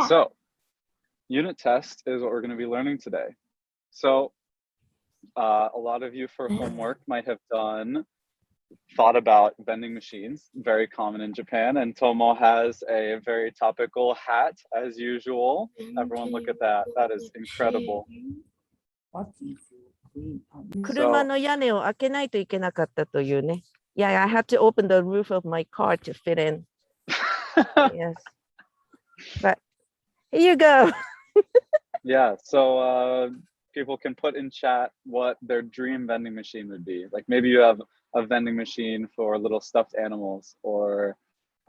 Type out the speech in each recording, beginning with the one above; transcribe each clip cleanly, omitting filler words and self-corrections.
So, unit test is what we're going to be learning today. So, a lot of you for homework might have thought about vending machines, very common in Japan, and Tomo has a very topical hat as usual. Everyone look at that. That is incredible. 車の屋根を開けないといけなかったというね。Yeah, I had to open the roof of my car to fit in. Yes. But here you go. Yeah, so people can put in chat what their dream vending machine would be. Like maybe you have a vending machine for little stuffed animals or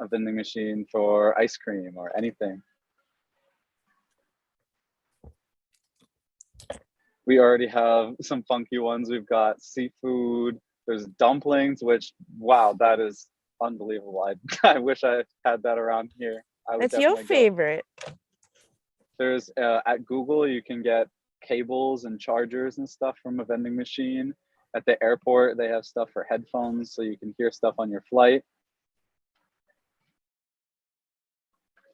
a vending machine for ice cream or anything. We already have some funky ones. We've got seafood. There's dumplings, which, wow, that is unbelievable. I wish I had that around here. That's your favorite. There's at Google, you can get cables and chargers and stuff from a vending machine. At the airport, they have stuff for headphones so you can hear stuff on your flight.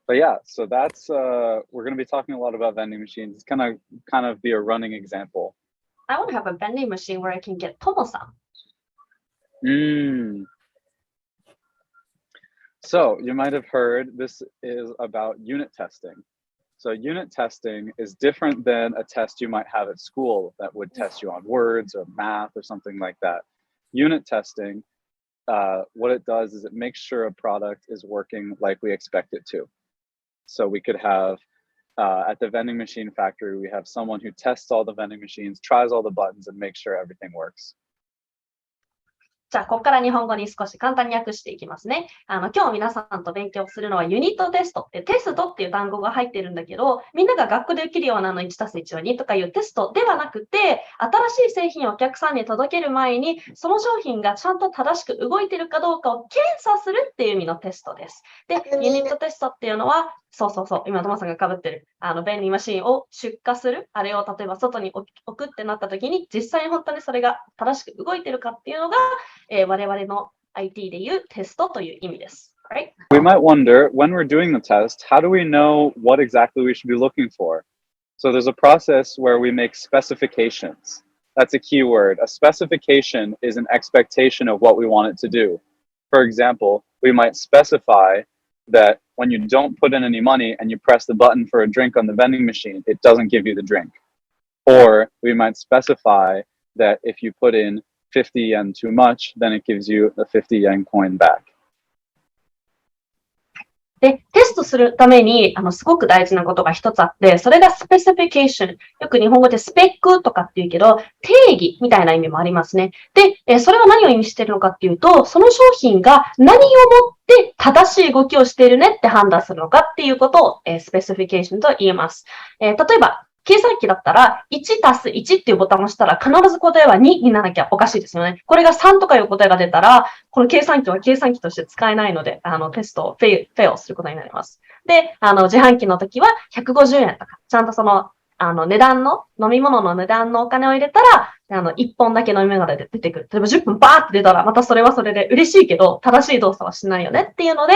But yeah, so that's we're going to be talking a lot about vending machines. It's kind of be a running example. I want to have a vending machine where I can get Tomo-san. So you might have heard this is about unit testing. So unit testing is different than a test you might have at school that would test you on words or math or something like that. Unit testing, what it does is it makes sure a product is working like we expect it to. So we could have, at the vending machine factory, we have someone who tests all the vending machines, tries all the buttons, and makes sure everything works. じゃあ、ここから日本語に少し簡単に訳していきますね。今日皆さんと勉強するのはユニットテスト。テストっていう単語が入ってるんだけど、みんなが学校で受けるような1たす1は2とかいうテストではなくて、新しい製品をお客さんに届ける前に、その商品がちゃんと正しく動いてるかどうかを検査するっていう意味のテストです。で、ユニットテストっていうのは、今、トマさんが被ってる、便利マシンを出荷する、あれを例えば外に置くってなった時に、実際に本当にそれが正しく動いてるかっていうのが、我々の IT でいうテストという意味です。Right? We might wonder, when we're doing the test, how do we know what exactly we should be looking for? So there's a process where we make specifications. That's a key word. A specification is an expectation of what we want it to do. For example, we might specify that when you don't put in any money and you press the button for a drink on the vending machine, it doesn't give you the drink. Or we might specify that if you put in 50 yen too much, then it gives you the 50 yen coin back. で、テストするために、すごく大事なことが一つあって、それがスペシフィケーション。よく日本語でスペックとかって言うけど、定義みたいな意味もありますね。で、それは何を意味しているのかっていうと、その商品が何をもって正しい動きをしているねって判断するのかっていうことを、スペシフィケーションと言います。例えば、計算機だったら、1たす1っていうボタンを押したら、必ず答えは2にならなきゃおかしいですよね。これが3とかいう答えが出たら、この計算機は計算機として使えないので、テストをフェイルすることになります。で、自販機の時は150円とか、ちゃんとその、値段の、飲み物の値段のお金を入れたら、1本だけ飲み物が出てくる。例えば10分バーって出たら、またそれはそれで嬉しいけど、正しい動作はしないよねっていうので、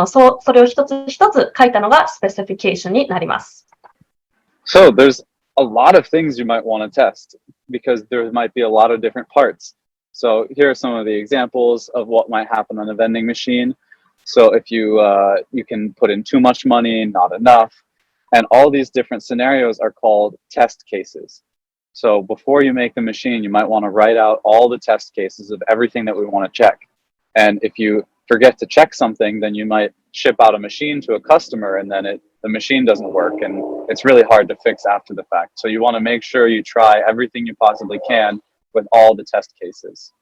それを一つ一つ書いたのがスペシフィケーションになります。So there's a lot of things you might want to test because there might be a lot of different parts. So here are some of the examples of what might happen on a vending machine. So if you can put in too much money, not enough, and all these different scenarios are called test cases. So before you make the machine, you might want to write out all the test cases of everything that we want to check. And if you forget to check something, then you might ship out a machine to a customer and then the machine doesn't work and it's really hard to fix after the fact. So you want to make sure you try everything you possibly can with all the test cases.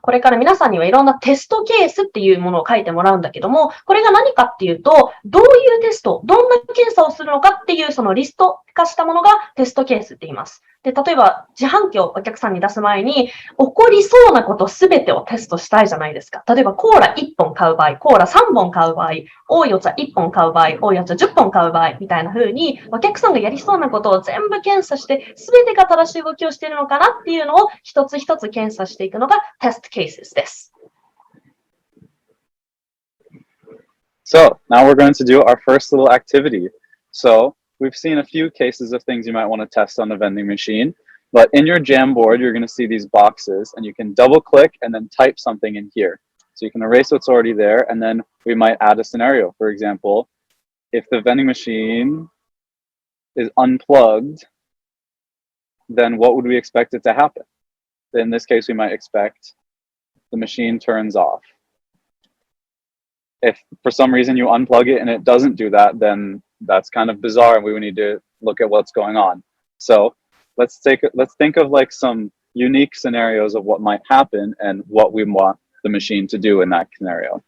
これから皆さんにはいろんなテストケースっていうものを書いてもらうんだけども、これが何かっていうと、どういうテスト、どんな検査をするのかっていうそのリスト化したものがテストケースって言います。で、例えば自販機をお客さんに出す前に、起こりそうなことすべてをテストしたいじゃないですか。例えばコーラ1本買う場合、コーラ3本買う場合、多いお茶1本買う場合、多いお茶10本買う場合、みたいな風に、お客さんがやりそうなことを全部検査して、すべてが正しい動きをしているのかなっていうのを一つ一つ検査していくのがテストケースです。So now we're going to do our first little activity. So we've seen a few cases of things you might want to test on the vending machine, but in your Jamboard, you're going to see these boxes and you can double click and then type something in here. So you can erase what's already there, and then we might add a scenario. For example, if the vending machine is unplugged, then what would we expect it to happen? In this case, we might expect the machine turns off. If for some reason you unplug it and it doesn't do that, then that's kind of bizarre and we would need to look at what's going on. So let's think of like some unique scenarios of what might happen and what we want the machine to do in that scenario.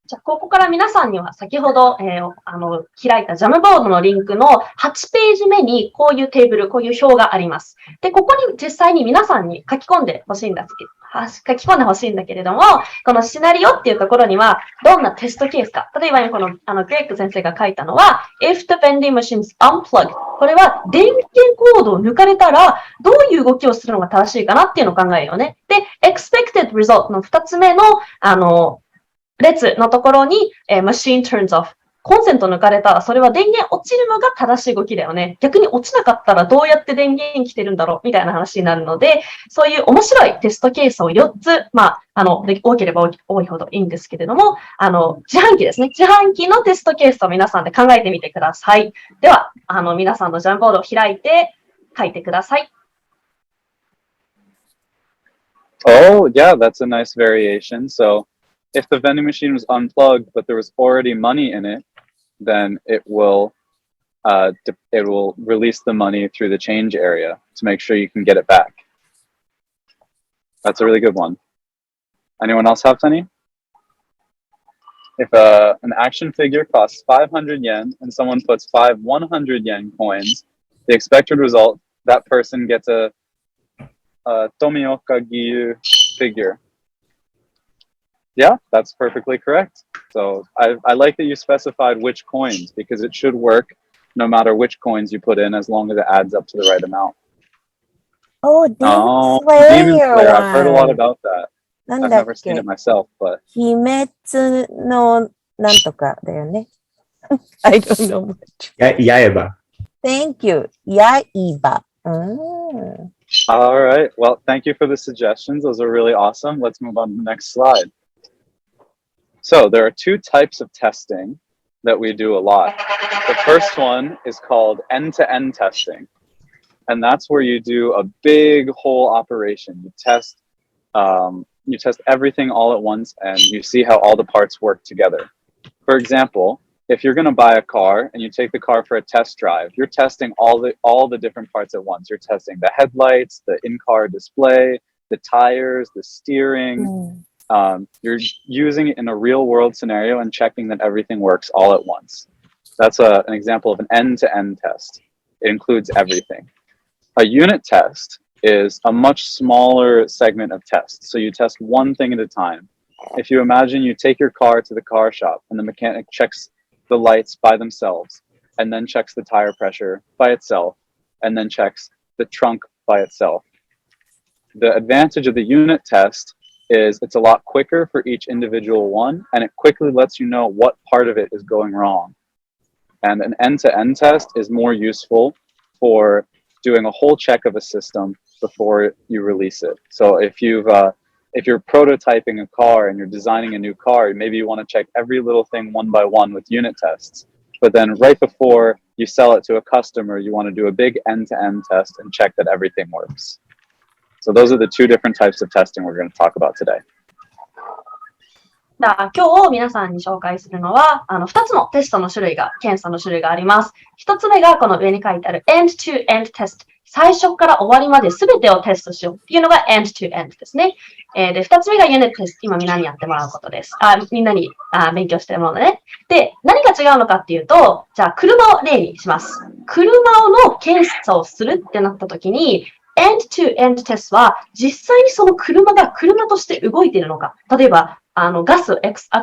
じゃあ、ここから皆さんには先ほど、開いたジャムボードのリンクの8ページ目にこういうテーブル、こういう表があります。で、ここに実際に皆さんに書き込んでほしいんだけれども、このシナリオっていうところにはどんなテストケースか。例えばこのグレッグ先生が書いたのは If the vending machine is unplugged これは電源コードを抜かれたらどういう動きをするのが正しいかなっていうのを考えるよね。で、expected result の2つ目の列のところに、machine turns off。コンセント抜かれたら、それは電源落ちるのが正しい動きだよね。逆に落ちなかったらどうやって電源来てるんだろうみたいな話になるので、そういう面白いテストケースを4つ、多ければ多いほどいいんですけれども、自販機ですね。自販機のテストケースを皆さんで考えてみてください。では、皆さんのジャンボードを開いて書いてください。Oh, yeah, that's a nice variation. So if the vending machine was unplugged, but there was already money in it, then it will release the money through the change area to make sure you can get it back. That's a really good one. Anyone else have any? If an action figure costs 500 yen and someone puts 5 100 yen coins, the expected result, that person gets a Tomioka Giyu figure. Yeah, that's perfectly correct. So I like that you specified which coins because it should work no matter which coins you put in as long as it adds up to the right amount. Oh, Demon Slayer, Demon Slayer. I've heard a lot about that. なん I've だっ never け seen it myself, but 鬼滅のなんとかだよね。I don't know much. 刃。Thank you. 刃。Mm. all right. Well, thank you for the suggestions. Those are really awesome. Let's move on to the next slide. So there are two types of testing that we do a lot. The first one is called end-to-end testing. And that's where you do a big whole operation. You test everything all at once and you see how all the parts work together. For example, if you're going to buy a car and you take the car for a test drive, you're testing all the different parts at once. You're testing the headlights, the in-car display, the tires, the steering. You're using it in a real world scenario and checking that everything works all at once. That's an example of an end-to-end test. It includes everything. A unit test is a much smaller segment of tests. So you test one thing at a time. If you imagine you take your car to the car shop and the mechanic checks the lights by themselves and then checks the tire pressure by itself and then checks the trunk by itself. The advantage of the unit test is it's a lot quicker for each individual one and it quickly lets you know what part of it is going wrong. And an end-to-end test is more useful for doing a whole check of a system before you release it. So if you're prototyping a car and you're designing a new car, maybe you want to check every little thing one by one with unit tests. But then right before you sell it to a customer, you want to do a big end-to-end test and check that everything works. So those are the two different types of testing we're going to talk about today. 今日皆さんに紹介するのは、2つのテストの種類検査の種類があります。1つ目がこの上に書いてある end-to-end test。最初から終わりまで全てをテストしようっていうのが end-to-end ですね。で、2つ目が unit test。今みんなにやってもらうことです。みんなに勉強してもらうのね。で、何が違うのかっていうと、じゃあ車を例にします。車の検査をするってなった時に、end-to-end test は実際にその車が車として動いているのか。例えば、ア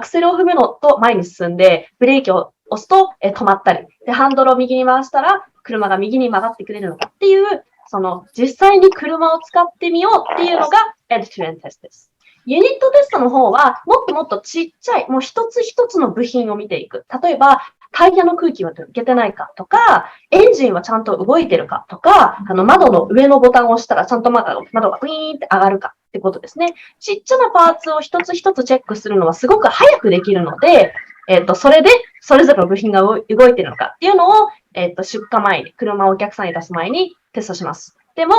クセルを踏むのと前に進んで、ブレーキを押すと止まったり、で、ハンドルを右に回したら、車が右に曲がってくれるのかっていう、その実際に車を使ってみようっていうのが end-to-end test です。ユニットテストの方は、もっともっとちっちゃい、もう一つ一つの部品を見ていく。例えば、タイヤの空気は抜けてないかとか、エンジンはちゃんと動いてるかとか、窓の上のボタンを押したらちゃんと窓がクイーンって上がるかってことですね。ちっちゃなパーツを一つ一つチェックするのはすごく早くできるので、それでそれぞれの部品が動いてるのかっていうのを、出荷前に、車をお客さんに出す前にテストします。でも、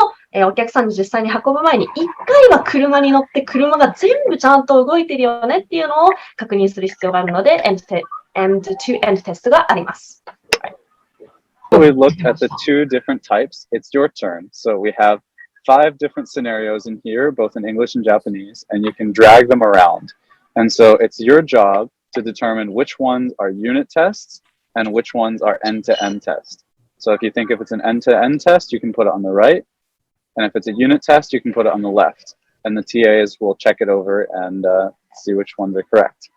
お客さんに実際に運ぶ前に、一回は車に乗って車が全部ちゃんと動いてるよねっていうのを確認する必要があるので、end-to-end テストがあります。So we looked at the two different types. It's your turn. So we have 5 different scenarios in here, both in English and Japanese, and you can drag them around. And so it's your job to determine which ones are unit tests and which ones are end-to-end tests. So if you think if it's an end-to-end test, you can put it on the right. And if it's a unit test, you can put it on the left. And the TAs will check it over and see which ones are correct.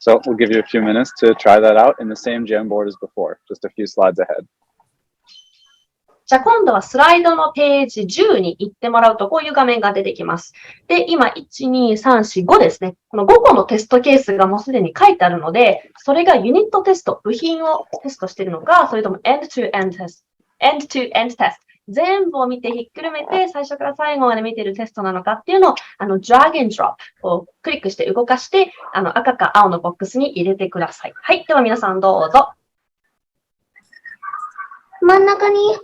So we'll give you a few minutes to try that out in the same Jamboard as before, just a few slides ahead. じゃあ今度はスライドのページ10に行ってもらうとこういう画面が出てきます。で、今、1、2、3、4、5ですね。この5個のテストケースがもうすでに書いてあるので、それがユニットテスト、部品をテストしているのか、それとも end-to-end テスト、end-to-end テスト。全部を見てひっくるめて、最初から最後まで見ているテストなのかっていうのを、drag and drop をクリックして動かして、赤か青のボックスに入れてください。はい。では皆さんどうぞ。真ん中に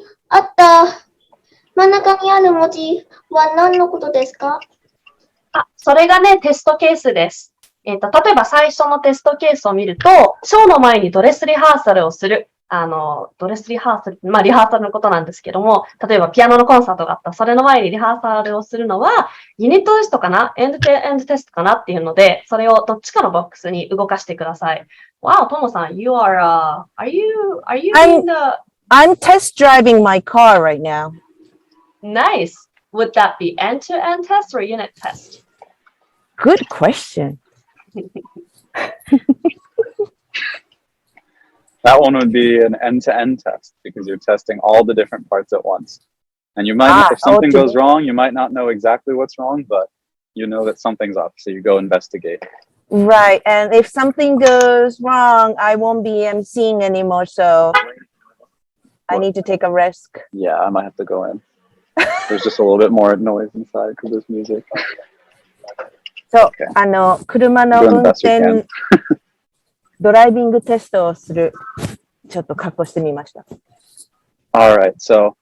ある文字は何のことですか？それがね、テストケースです。例えば最初のテストケースを見ると、ショーの前にドレスリハーサルをする。ドレスリハーサル、リハーサルのことなんですけども、例えばピアノのコンサートがあった。それの前にリハーサルをするのは、ユニットテストかな？エンドとエンドテストかなっていうので、それをどっちかのボックスに動かしてください。Wow, トモさん、you are you in I'm test driving my car right now. Nice. Would that be end-to-end test or unit test? Good question. That one would be an end-to-end test because you're testing all the different parts at once. And you might, if something goes wrong, you might not know exactly what's wrong, but you know that something's up, so you go investigate. Right, and if something goes wrong, I won't be emceeing anymore, so I need to take a risk. Yeah, I might have to go in. There's just a little bit more noise inside because there's music. So, Okay. 車の運転、ドライビングテストをする、ちょっと格好してみました。All right, so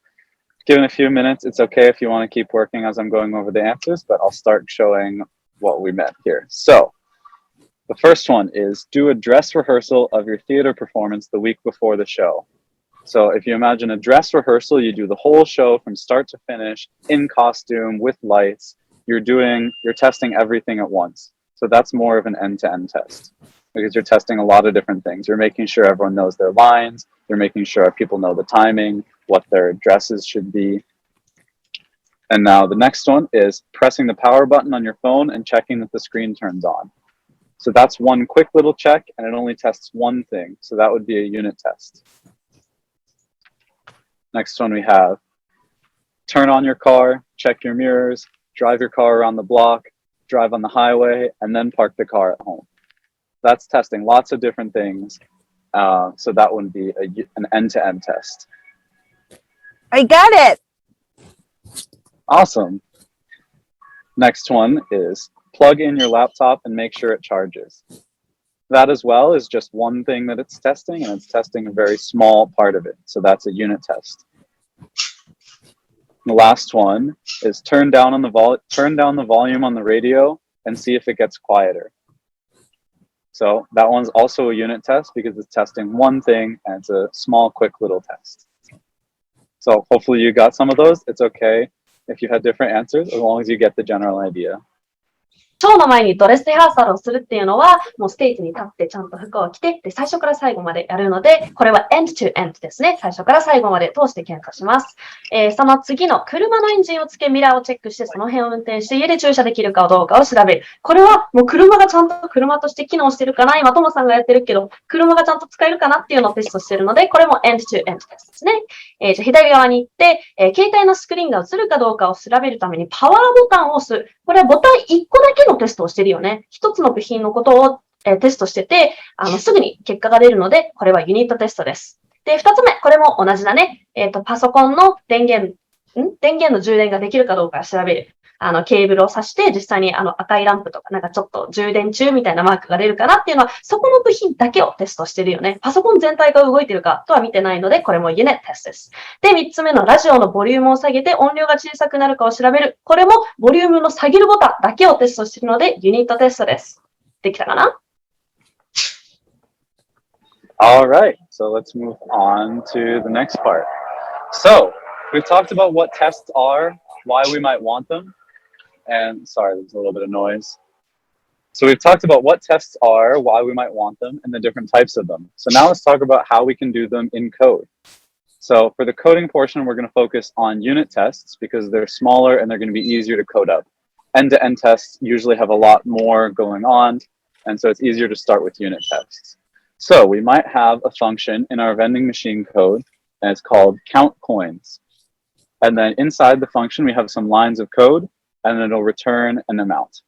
given a few minutes, it's okay if you want to keep working as I'm going over the answers, but I'll start showing what we meant here. So, the first one is do a dress rehearsal of your theater performance the week before the show. So if you imagine a dress rehearsal, you do the whole show from start to finish in costume with lights. You're testing everything at once. So that's more of an end-to-end test because you're testing a lot of different things. You're making sure everyone knows their lines. You're making sure people know the timing, what their dresses should be. And now the next one is pressing the power button on your phone and checking that the screen turns on. So that's one quick little check and it only tests one thing. So that would be a unit test. Next one we have turn on your car, check your mirrors, drive your car around the block, drive on the highway, and then park the car at home. That's testing lots of different things. So that would be an end-to-end test. I got it! Awesome. Next one is plug in your laptop and make sure it charges. That as well is just one thing that it's testing, and it's testing a very small part of it. So that's a unit test. The last one is turn down the volume on the radio and see if it gets quieter. So that one's also a unit test because it's testing one thing and it's a small, quick little test. So hopefully you got some of those. It's okay if you had different answers as long as you get the general idea. ショーの前にドレスリハーサルをするっていうのは、もうステージに立ってちゃんと服を着て、で、最初から最後までやるので、これは end to end ですね。最初から最後まで通して検査します。その次の車のエンジンをつけ、ミラーをチェックして、その辺を運転して、家で駐車できるかどうかを調べる。これはもう車がちゃんと車として機能してるかな、今、トモさんがやってるけど、車がちゃんと使えるかなっていうのをテストしてるので、これも end to end テストですね。じゃあ左側に行って、携帯のスクリーンが映るかどうかを調べるためにパワーボタンを押す。これはボタン1個だけのテストをしてるよね。一つの部品のことを、テストしてて、すぐに結果が出るので、これはユニットテストです。で、二つ目、これも同じだね。パソコンの電源の充電ができるかどうか調べる。ケーブルを挿して、実際に赤いランプとか、なんかちょっと充電中みたいなマークが出るかなっていうのは、そこの部品だけをテストしてるよね。パソコン全体が動いてるかとは見てないので、これもユニットテストです。で、三つ目のラジオのボリュームを下げて音量が小さくなるかを調べる。これもボリュームの下げるボタンだけをテストしてるので、ユニットテストです。できたかな？ All right, so let's move on to the next part. So we've talked about what tests are, why we might want them, and sorry, there's a little bit of noise. So we've talked about what tests are, why we might want them, and the different types of them. So now let's talk about how we can do them in code. So for the coding portion, we're going to focus on unit tests because they're smaller and they're going to be easier to code up. End-to-end tests usually have a lot more going on, and so it's easier to start with unit tests. So we might have a function in our vending machine code, and it's called count coins. And then inside the function, we have some lines of code, and it'll return an amount.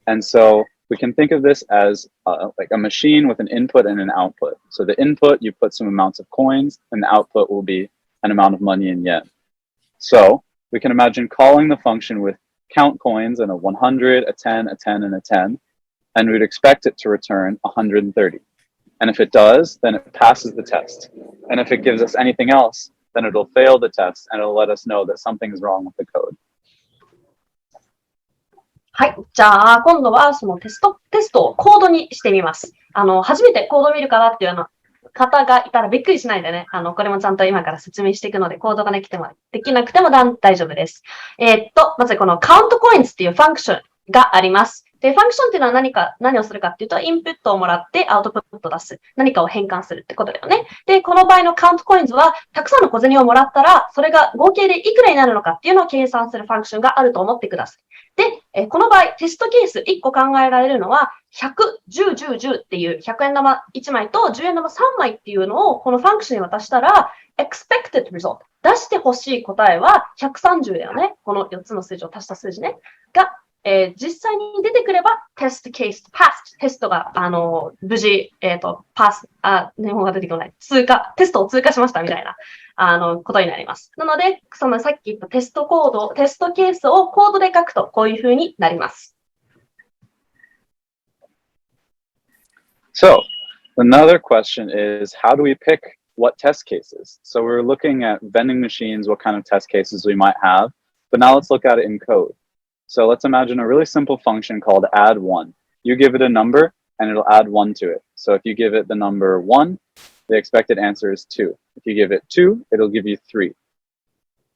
And so we can think of this as like a machine with an input and an output. So the input, you put some amounts of coins, and the output will be an amount of money in yen. So we can imagine calling the function with count coins and a 100, a 10, a 10, and a 10, and we'd expect it to return 130. And if it does, then it passes the test. And if it gives us anything else, then it'll fail the test and it'll let us know that something's wrong with the code. はい。じゃあ、今度はそのテストをコードにしてみます。初めてコードを見るかなっていう方がいたらびっくりしないでね。これもちゃんと今から説明していくので、コードができなくても大丈夫です。まずこの count coins っていうファンクションがあります。で、ファンクションっていうのは何をするかっていうと、インプットをもらってアウトプットを出す。何かを変換するってことだよね。で、この場合のカウントコインズは、たくさんの小銭をもらったら、それが合計でいくらになるのかっていうのを計算するファンクションがあると思ってください。で、この場合、テストケース1個考えられるのは、100、10、10、10っていう100円玉1枚と10円玉3枚っていうのをこのファンクションに渡したら、expected result。出してほしい答えは130だよね。この4つの数字を足した数字ね。が、実際に出てくれば、テストケース、パス、テストが、無事、パス、日本が出てこない。テストを通過しましたみたいな、ことになります。なので、そのさっき言ったテストケースをコードで書くと、こういう風になります。So another question is, how do we pick what test cases? So we're looking at vending machines, what kind of test cases we might have, but now let's look at it in code. So let's imagine a really simple function called add one. You give it a number and it'll add one to it. So if you give it the number 1, the expected answer is 2. If you give it 2, it'll give you 3.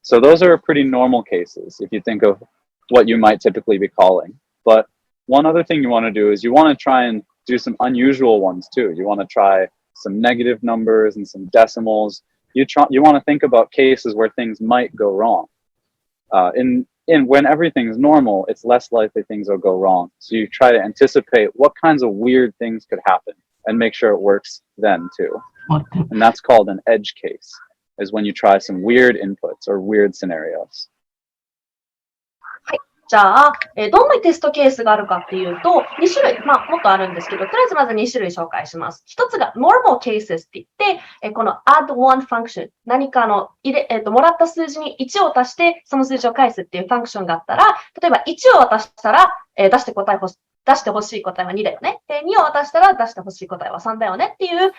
So those are pretty normal cases if you think of what you might typically be calling. But one other thing you want to do is you want to try and do some unusual ones too. You want to try some negative numbers and some decimals. You want to think about cases where things might go wrong. When everything's normal, it's less likely things will go wrong. So you try to anticipate what kinds of weird things could happen and make sure it works then too. And that's called an edge case, is when you try some weird inputs or weird scenarios. じゃあ、どんなテストケースがあるかっていうと、2種類、もっとあるんですけど、とりあえずまず2種類紹介します。一つが normal cases って言って、この add one function、何かもらった数字に1を足して、その数字を返すっていうファンクションがあったら、例えば1を渡したら、出してほしい答えは2だよね。で、2を渡したら出してほしい答えは3だよねっていう、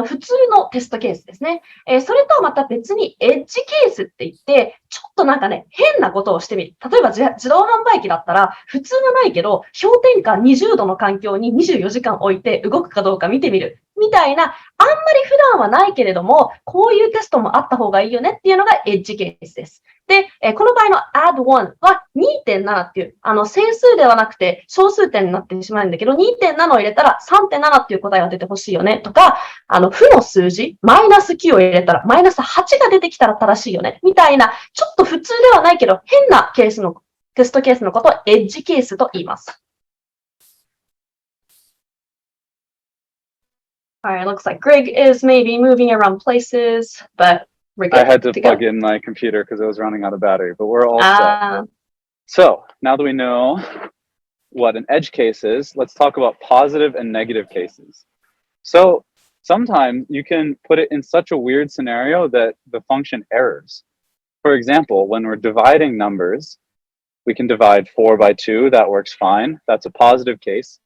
普通のテストケースですね。それとはまた別にエッジケースって言って、ちょっとなんかね、変なことをしてみる。例えば自動販売機だったら、普通のないけど、氷点下20度の環境に24時間置いて動くかどうか見てみる。みたいな、あんまり普段はないけれども、こういうテストもあった方がいいよねっていうのがエッジケースです。で、この場合の add one は 2.7 っていう、整数ではなくて小数点になってしまうんだけど、2.7 を入れたら 3.7 っていう答えが出てほしいよねとか、負の数字、マイナス9を入れたらマイナス8が出てきたら正しいよねみたいな、ちょっと普通ではないけど変なテストケースのことをエッジケースと言います。Alright, looks like Greg is maybe moving around places, but we're good. I had to plug in my computer because it was running out of battery, but we're all set. So now that we know what an edge case is, let's talk about positive and negative cases. So sometimes you can put it in such a weird scenario that the function errors. For example, when we're dividing numbers, we can divide 4 by 2, that works fine. That's a positive case.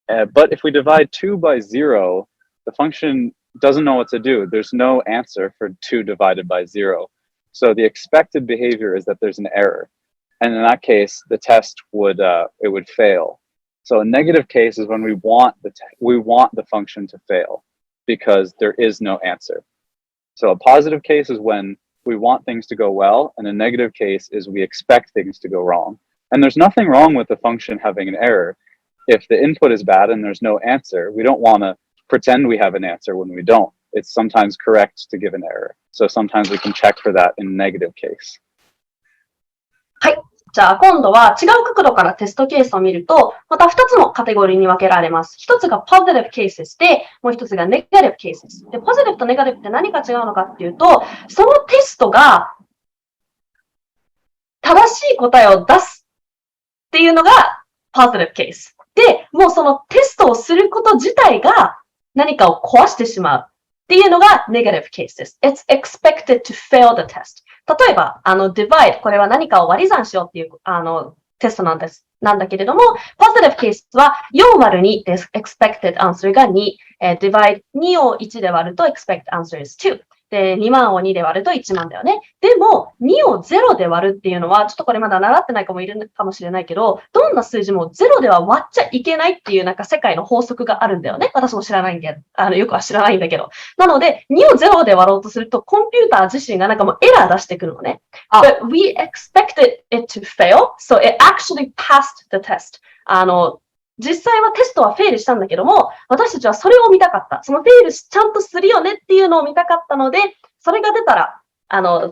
But if we divide 2 by 0, the function doesn't know what to do. There's no answer for 2 divided by 0. So the expected behavior is that there's an error. And in that case, the test would fail. So a negative case is when we want the function to fail because there is no answer. So a positive case is when we want things to go well, and a negative case is we expect things to go wrong. And there's nothing wrong with the function having an error. If the input is bad and there's no answer, we don't want to pretend we have an answer when we don't. It's sometimes correct to give an error. So sometimes we can check for that in a negative case. はい。じゃあ今度は違う角度からテストケースを見ると、また2つのカテゴリーに分けられます。1つが positive cases で、もう1つが negative cases。で、positive と negative って何が違うのかっていうと、そのテストが正しい答えを出すっていうのが positive case。で、もうそのテストをすること自体が何かを壊してしまうっていうのが negative case です。It's expected to fail the test。例えば、divide、これは何かを割り算しようっていう、テストなんだけれども、positive case は4割る2です。expected answer が2。divide 2を1で割ると expected answer is 2。で、2万を2で割ると1万だよね。でも、2を0で割るっていうのは、ちょっとこれまだ習ってない子もいるかもしれないけど、どんな数字も0では割っちゃいけないっていうなんか世界の法則があるんだよね。私も知らないんで、よくは知らないんだけど。なので、2を0で割ろうとすると、コンピューター自身がなんかもうエラー出してくるのね。But we expected it to fail, so it actually passed the test. 実際はテストはフェイルしたんだけども、私たちはそれを見たかった。そのフェイルちゃんとするよねっていうのを見たかったので、それが出たら、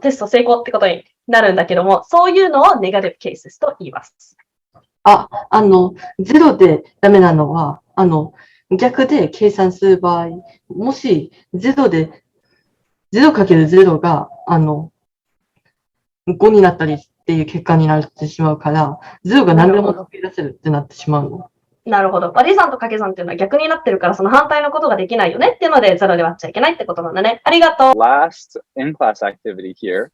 テスト成功ってことになるんだけども、そういうのをネガティブケースと言います。ゼロでダメなのは、逆で計算する場合、もしゼロで、0×0 が、5になったりっていう結果になってしまうから、0が何でも作り出せるってなってしまうの。なるほど。割り算と掛け算っていうのは逆になってるから、その反対のことができないよねっていうので、0で割っちゃいけないってことなんだね。ありがとう。Last in-class activity here,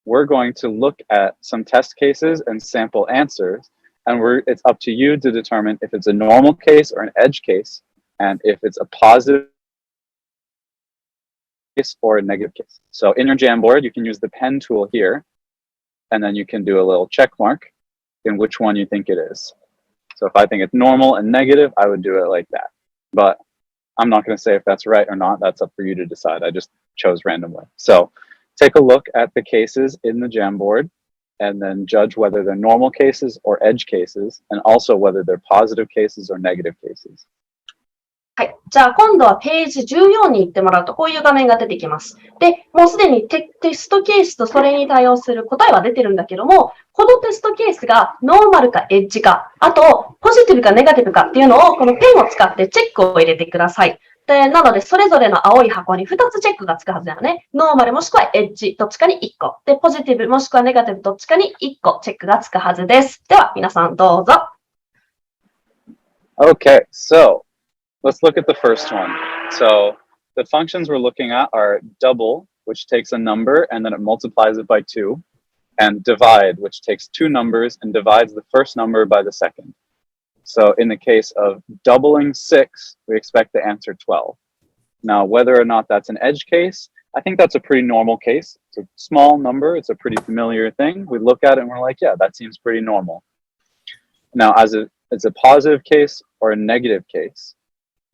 we're going to look at some test cases and sample answers, and it's up to you to determine if it's a normal case or an edge case, and if it's a positive case or a negative case. So in your Jamboard, you can use the pen tool here, and then you can do a little check mark in which one you think it is. So if I think it's normal and negative, I would do it like that. But I'm not going to say if that's right or not. That's up for you to decide. I just chose randomly. So take a look at the cases in the Jamboard and then judge whether they're normal cases or edge cases, and also whether they're positive cases or negative cases. はい。じゃあ今度はページ14に行ってもらうとこういう画面が出てきます。で、もうすでにテストケースとそれに対応する答えは出てるんだけども、このテストケースがノーマルかエッジか、あとポジティブかネガティブかっていうのをこのペンを使ってチェックを入れてください。で、なのでそれぞれの青い箱に2つチェックがつくはずだよね。ノーマルもしくはエッジどっちかに1個。で、ポジティブもしくはネガティブどっちかに1個チェックがつくはずです。では皆さんどうぞ。Okay, so let's look at the first one. So the functions we're looking at are double, which takes a number and then it multiplies it by 2, and divide, which takes two numbers and divides the first number by the second. So in the case of doubling 6, we expect the answer 12. Now, whether or not that's an edge case, I think that's a pretty normal case. It's a small number. It's a pretty familiar thing. We look at it and we're like, yeah, that seems pretty normal. Now, as it's a positive case or a negative case,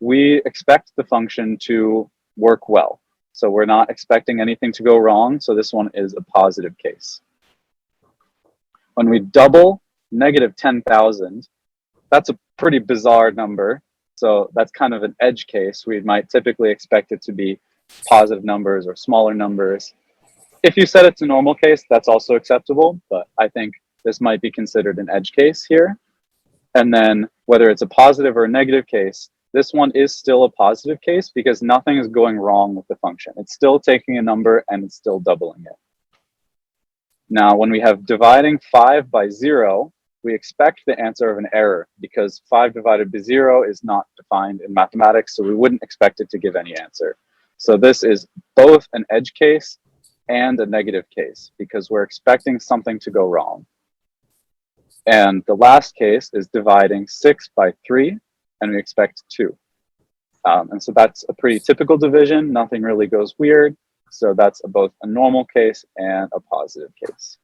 we expect the function to work well. So we're not expecting anything to go wrong. So this one is a positive case. When we double negative 10,000, that's a pretty bizarre number. So that's kind of an edge case. We might typically expect it to be positive numbers or smaller numbers. If you said it's a normal case, that's also acceptable, but I think this might be considered an edge case here. And then whether it's a positive or a negative case, this one is still a positive case because nothing is going wrong with the function. It's still taking a number and it's still doubling it. Now, when we have dividing 5 by 0, we expect the answer of an error because 5 divided by 0 is not defined in mathematics, so we wouldn't expect it to give any answer. So this is both an edge case and a negative case because we're expecting something to go wrong. And the last case is dividing 6 by 3, and we expect 2. And so that's a pretty typical division. Nothing really goes weird. So that's both a normal case and a positive case.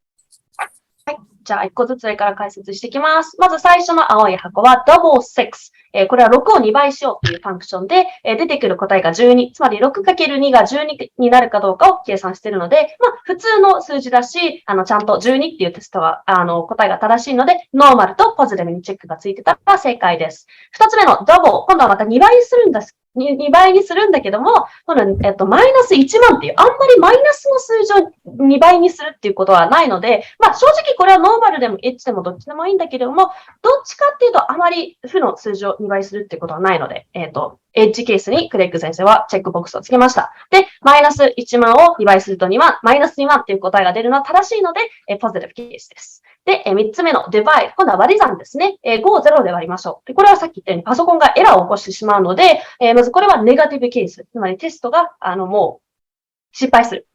はい。じゃあ、1個ずつ上から解説していきます。まず最初の青い箱は double six。これは6を2倍しようというファンクションで、出てくる答えが12。つまり 6×2 が12になるかどうかを計算しているので、まあ、普通の数字だし、ちゃんと12っていうテストは、答えが正しいので、ノーマルとポジティブにチェックがついてたら正解です。2つ目の double。今度はまた2倍にするんです。2倍にするんだけども、この、マイナス1万っていう、あんまりマイナスの数字を2倍にするっていうことはないので、まあ正直これはノーマルでもエッジでもどっちでもいいんだけれども、どっちかっていうとあまり負の数字を2倍するっていうことはないので、エッジケースにクレッグ先生はチェックボックスをつけました。で、マイナス1万を2倍すると2万、マイナス2万っていう答えが出るのは正しいので、ポジティブケースです。で、3つ目の divide。今度は割り算ですね。5を0で割りましょう。で、これはさっき言ったようにパソコンがエラーを起こしてしまうので、まずこれはネガティブケース。つまりテストが、もう失敗する。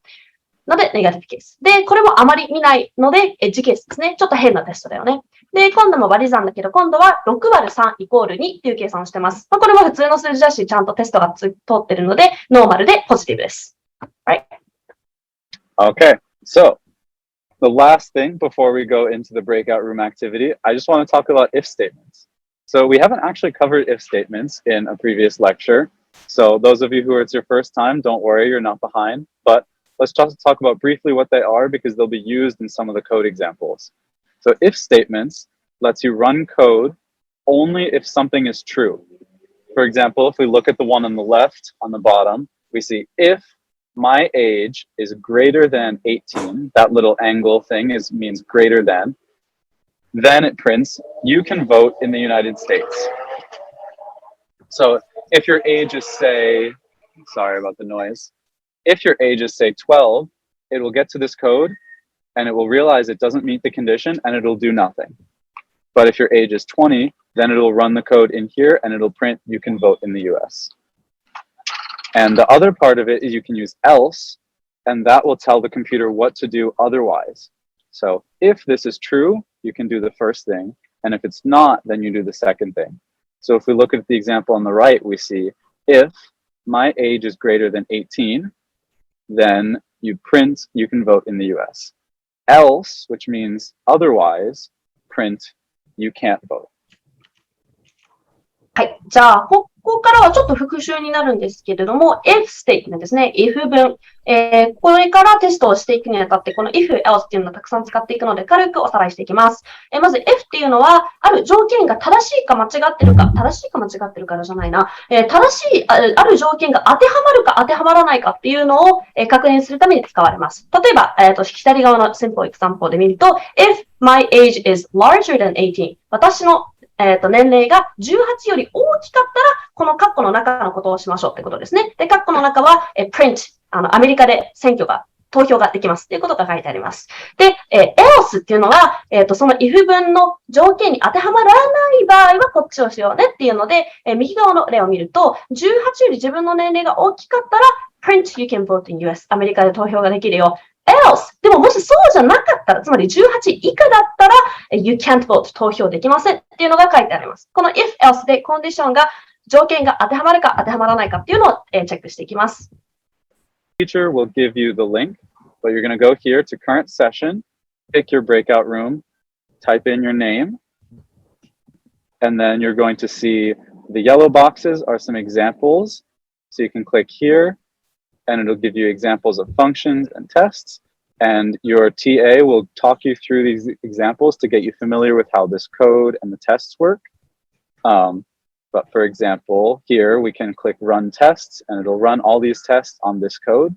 ので、ネガティブケース。で、これもあまり見ないので、エッジケースですね。ちょっと変なテストだよね。で、今度も割り算だけど、今度は6割る3イコール2っていう計算をしてます。まあ、これも普通の数字だし、ちゃんとテストが通ってるので、ノーマルでポジティブです。Right? Okay, so the last thing before we go into the breakout room activity, I just want to talk about if statements. So we haven't actually covered if statements in a previous lecture. So those of you who it's your first time, don't worry, you're not behind. But let's just talk about briefly what they are because they'll be used in some of the code examples. So if statements lets you run code only if something is true. For example, if we look at the one on the left, on the bottom, we see if my age is greater than 18, that little angle thing means greater than, then it prints, you can vote in the United States. So if your age is, say, sorry about the noise, if your age is, say, 12, it will get to this code and it will realize it doesn't meet the condition and it'll do nothing. But if your age is 20, then it'll run the code in here and it'll print, you can vote in the US. And the other part of it is you can use else, and that will tell the computer what to do otherwise. So if this is true, you can do the first thing. And if it's not, then you do the second thing. So if we look at the example on the right, we see if my age is greater than 18, then you print, you can vote in the US. Else, which means otherwise, print, you can't vote. はい。じゃあ、ここからはちょっと復習になるんですけれども、if statement ですね。if 文。これからテストをしていくにあたって、この if, else っていうのをたくさん使っていくので、軽くおさらいしていきます。まず if っていうのは、ある条件が正しいか間違ってるか、正しいか間違ってるからじゃないな。正しい、ある条件が当てはまるか当てはまらないかっていうのを、確認するために使われます。例えば、左側の simple example で見ると、if my age is larger than 18、私の年齢が18より大きかったら、このカッコの中のことをしましょうってことですね。で、カッコの中は、print、アメリカで投票ができますっていうことが書いてあります。で、else っていうのは、その if 文の条件に当てはまらない場合はこっちをしようねっていうので、右側の例を見ると、18より自分の年齢が大きかったら、print you can vote in US、アメリカで投票ができるよ。else でももしそうじゃなかったら、つまり18以下だったら、you can't vote 投票できませんっていうのが書いてあります。この if else でコンディションが条件が当てはまるか当てはまらないかっていうのをチェックしていきます。Teacher will give you the link, but you're going to go here to current session, pick your breakout room, type in your name, and then you're going to see the yellow boxes are some examples. So you can click here and it'll give you examples of functions and tests. And your TA will talk you through these examples to get you familiar with how this code and the tests work. But for example, here we can click run tests and it'll run all these tests on this code.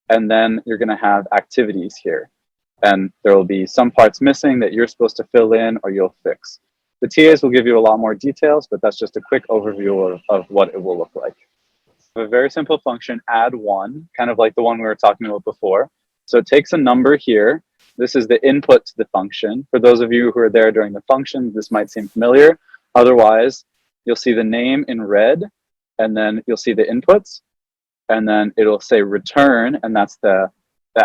And then you're going to have activities here. And there will be some parts missing that you're supposed to fill in or you'll fix. The TAs will give you a lot more details, but that's just a quick overview of what it will look like. A very simple function, add one, kind of like the one we were talking about before. So it takes a number here This is the input to the function. For those of you who are there during the function, this might seem familiar. Otherwise, you'll see the name in red, and then you'll see the inputs, and then it'll say return, and that's the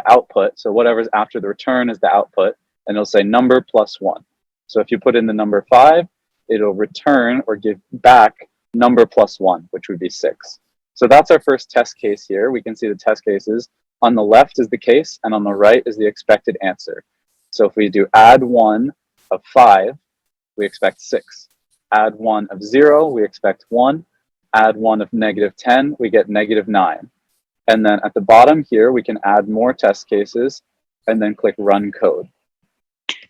output. So whatever's after the return is the output, and it'll say number plus 1. So if you put in the number 5, it'll return or give back number plus 1, which would be 6. So that's our first test case here. We can see the test cases. On the left is the case, and on the right is the expected answer. So if we do add 1 of 5, we expect 6. Add 1 of 0, we expect 1. Add 1 of -10, we get -9. And then at the bottom here, we can add more test cases and then click run code.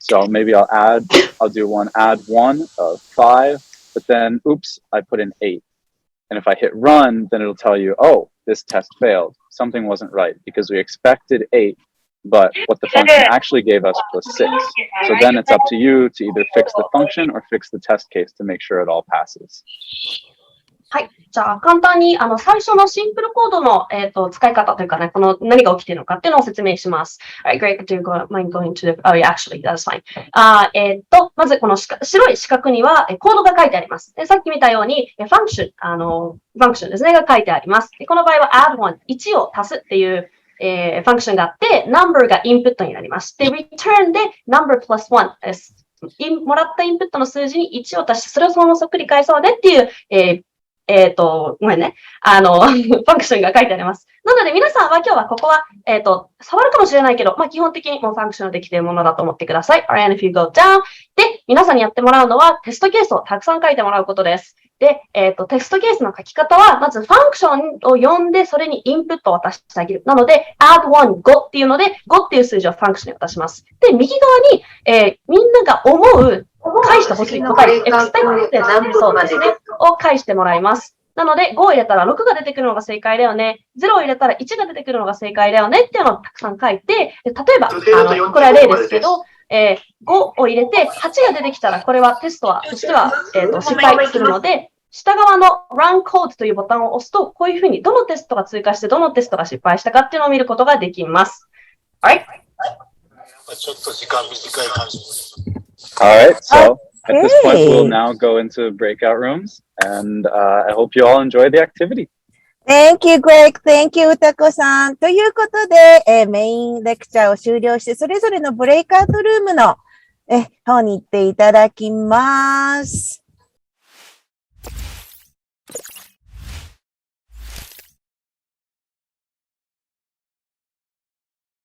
So maybe I'll do one, add 1 of 5, but then, oops, I put in 8. And if I hit run, then it'll tell you, oh, this test failed. Something wasn't right because we expected 8, but what the function actually gave us was 6. So then it's up to you to either fix the function or fix the test case to make sure it all passes. はい。じゃあ、簡単に、最初のシンプルコードの、使い方というかね、この何が起きているのかっていうのを説明します。Alright, great. Do you mind going to the, oh yeah, actually, that's fine. まず、この白い四角には、コードが書いてあります。で、さっき見たように、ファンクションですね、が書いてあります。で、この場合は add one、1を足すっていう、ファンクションがあって、number がインプットになります。で、return で number plus one です。もらったインプットの数字に1を足して、それをそのままそっくり返そうねっていう、ごめんね。ファンクションが書いてあります。なので皆さんは今日はここは、触るかもしれないけど、まあ基本的にもうファンクションできているものだと思ってください。Alright, if you go down. で、皆さんにやってもらうのはテストケースをたくさん書いてもらうことです。で、テストケースの書き方は、まずファンクションを読んで、それにインプットを渡してあげる。なので、add one, 5っていうので、5っていう数字をファンクションに渡します。で、右側に、みんなが思う、返してほしい答え、expected そうですね、を返してもらいます。なので、5を入れたら6が出てくるのが正解だよね。0を入れたら1が出てくるのが正解だよねっていうのをたくさん書いて、例えば、これは例ですけど、5を入れて8が出てきたら、これはテストとしては、失敗するので、下側の Run Code というボタンを押すと、こういうふうにどのテストが追加して、どのテストが失敗したかっていうのを見ることができます。Alright? ちょっと時間短い感じ。Alright, so at this point we'll now go into breakout rooms, and I hope you all enjoy the activity. Thank you, Greg. Thank you, 歌子さん。ということで、メインレクチャーを終了して、それぞれのブレイクアウトルームの方に行っていただきます。